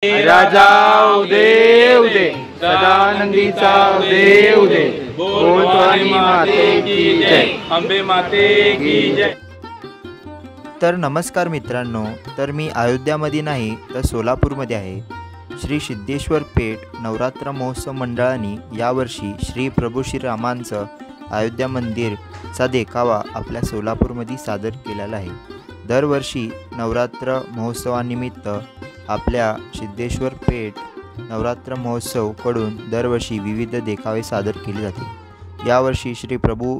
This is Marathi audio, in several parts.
राजा देव दे सदानंदीचा देव दे भोतवानी माते की जय, अंबे माते की जय। तर नमस्कार मित्रांनो, तर मी अयोध्यामध्ये नाही तर सोलापूरमध्ये आहे। श्री सिद्धेश्वर पेठ नवरात्र महोत्सव मंडळाने यावर्षी श्री प्रभू श्रीरामांचं अयोध्या मंदिरचा देखावा आपल्या सोलापूरमध्ये सादर केलेला आहे। दरवर्षी नवरात्र महोत्सवानिमित्त आपल्या सिद्धेश्वर पेठ नवरात्र महोत्सवकडून दरवर्षी विविध देखावे सादर केले जाते। यावर्षी श्री प्रभू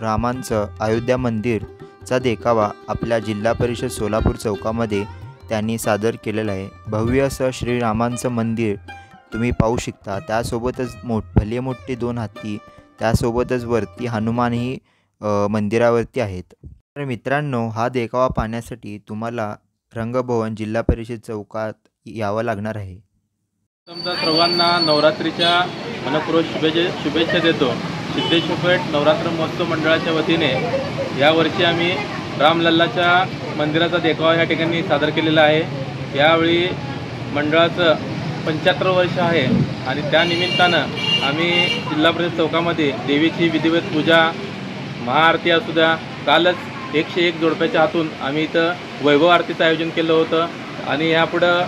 रामांचं अयोध्या मंदिरचा देखावा आपल्या जिल्हा परिषद सोलापूर चौकामध्ये त्यांनी सादर केलेला आहे। भव्य असं श्रीरामांचं मंदिर तुम्ही पाहू शकता। त्यासोबतच भले मोठे 2 हत्ती, त्यासोबतच वरती हनुमानही मंदिरावरती आहेत। तर मित्रांनो, हा देखावा पाहण्यासाठी तुम्हाला रंगभवन जिल्हा परिषद चौकात यावं लागणार आहे। तुमच्या सर्वांना नवरात्रीच्या मनपूर्वक शुभेच्छा देतो। सिद्धेश्वर पेठ नवरात्र महोत्सव मंडळाच्या वतीने यावर्षी आम्ही रामलल्लाच्या मंदिराचा देखावा या ठिकाणी सादर केलेला आहे। यावेळी मंडळाचं 75 वर्ष आहे आणि त्यानिमित्तानं आम्ही जिल्हा परिषद चौकामध्ये देवीची विधिवत पूजा, महाआरती असू द्या, कालच 101 जोडप्याच्या हातून आम्ही इथं वैभव आरतीचं आयोजन केलं होतं आणि यापुढं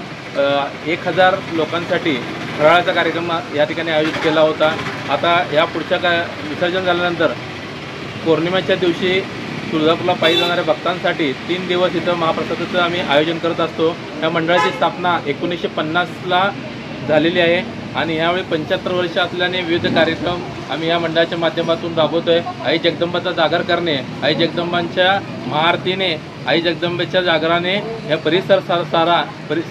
1000 लोकांसाठी फराळाचा कार्यक्रम या ठिकाणी आयोजित केला होता। आता या पुढच्या विसर्जन झाल्यानंतर पौर्णिमेच्या दिवशी तुळजापूरला पायी जाणाऱ्या भक्तांसाठी 3 दिवस इथं महाप्रसादाचं आम्ही आयोजन करत असतो। या मंडळाची स्थापना 1950ला झालेली आहे आणि यावेळी 75 वर्ष असल्याने विविध कार्यक्रम आम्ही या मंडळाच्या माध्यमातून राबवतोय। आई जगदंबाचा जागर करणे, आई जगदंबांच्या महाआरतीने, आई जगदंबेच्या जागराने या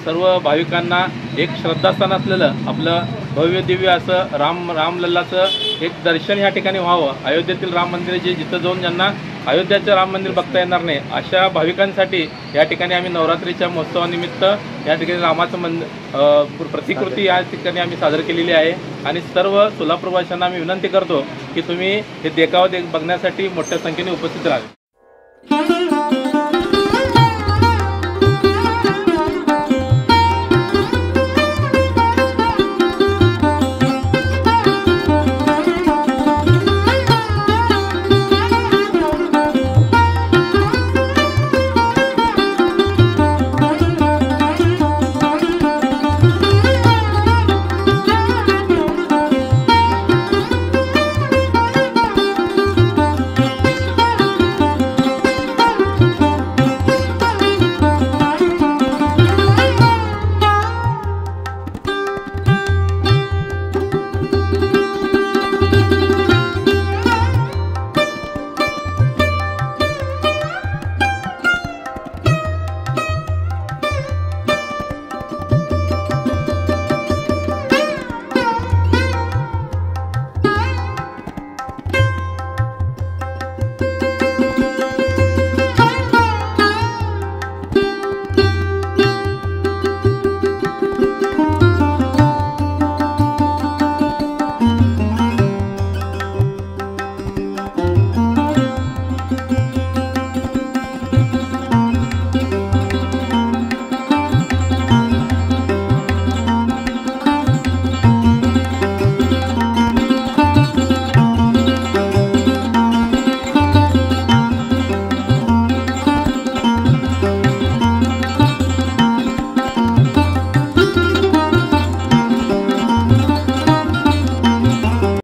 सर्व भाविकांना एक श्रद्धास्थान असलेलं आपलं भव्य दिव्य असं रामलल्लाचं एक दर्शन या ठिकाणी व्हावं। अयोध्येतील राम मंदिर जिथं जाऊन ज्यांना अयोध्याचं राम मंदिर बघता येणार नाही अशा भाविकांसाठी या ठिकाणी आम्ही नवरात्रीच्या महोत्सवानिमित्त या ठिकाणी रामाचं प्रतिकृती या ठिकाणी आम्ही सादर केलेली आहे आणि सर्व सोलापूरवासियांना आम्ही विनंती करतो की तुम्ही हे देखावा बघण्यासाठी मोठ्या संख्येने उपस्थित राहावे।